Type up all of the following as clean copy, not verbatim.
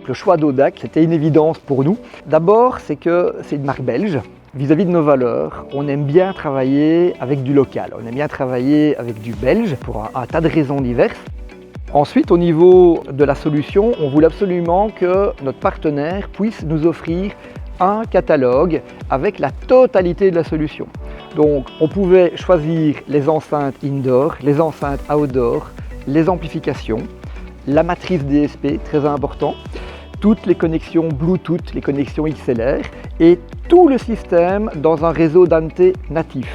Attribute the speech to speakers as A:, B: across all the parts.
A: Le choix d'Audac, c'était une évidence pour nous. D'abord, c'est que c'est une marque belge. Vis-à-vis de nos valeurs, on aime bien travailler avec du local, on aime bien travailler avec du belge pour un tas de raisons diverses. Ensuite, au niveau de la solution, on voulait absolument que notre partenaire puisse nous offrir un catalogue avec la totalité de la solution. Donc, on pouvait choisir les enceintes indoor, les enceintes outdoor, les amplifications, la matrice DSP, très important, toutes les connexions Bluetooth, les connexions XLR et tout le système dans un réseau Dante natif.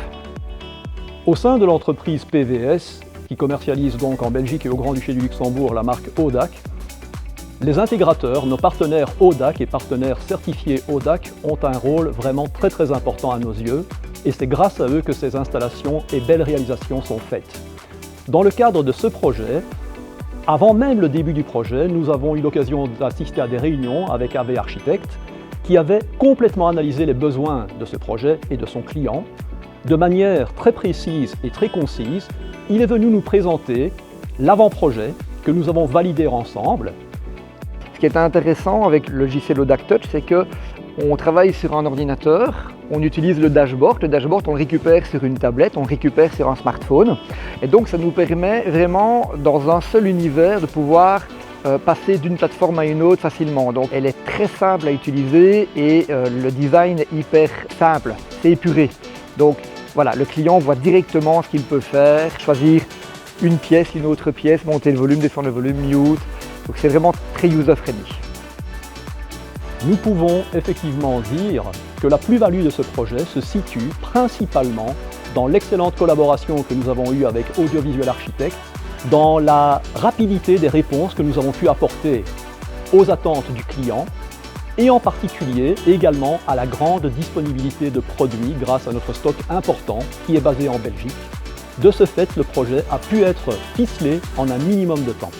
B: Au sein de l'entreprise PVS, qui commercialise donc en Belgique et au Grand-Duché du Luxembourg la marque Audac, les intégrateurs, nos partenaires Audac et partenaires certifiés Audac ont un rôle vraiment très important à nos yeux et c'est grâce à eux que ces installations et belles réalisations sont faites. Dans le cadre de ce projet, avant même le début du projet, nous avons eu l'occasion d'assister à des réunions avec AV Architecte qui avait complètement analysé les besoins de ce projet et de son client. De manière très précise et très concise, il est venu nous présenter l'avant-projet que nous avons validé ensemble.
A: Ce qui est intéressant avec le logiciel Audac Touch, c'est qu'on travaille sur un ordinateur, on utilise le dashboard, on le récupère sur une tablette, on le récupère sur un smartphone. Et donc ça nous permet vraiment, dans un seul univers, de pouvoir passer d'une plateforme à une autre facilement. Donc elle est très simple à utiliser et le design est hyper simple, c'est épuré. Donc voilà, le client voit directement ce qu'il peut faire, choisir une pièce, une autre pièce, monter le volume, descendre le volume, mute. Donc c'est vraiment très user-friendly.
B: Nous pouvons effectivement dire que la plus-value de ce projet se situe principalement dans l'excellente collaboration que nous avons eue avec Audiovisuel Architecte, dans la rapidité des réponses que nous avons pu apporter aux attentes du client et en particulier également à la grande disponibilité de produits grâce à notre stock important qui est basé en Belgique. De ce fait, le projet a pu être ficelé en un minimum de temps.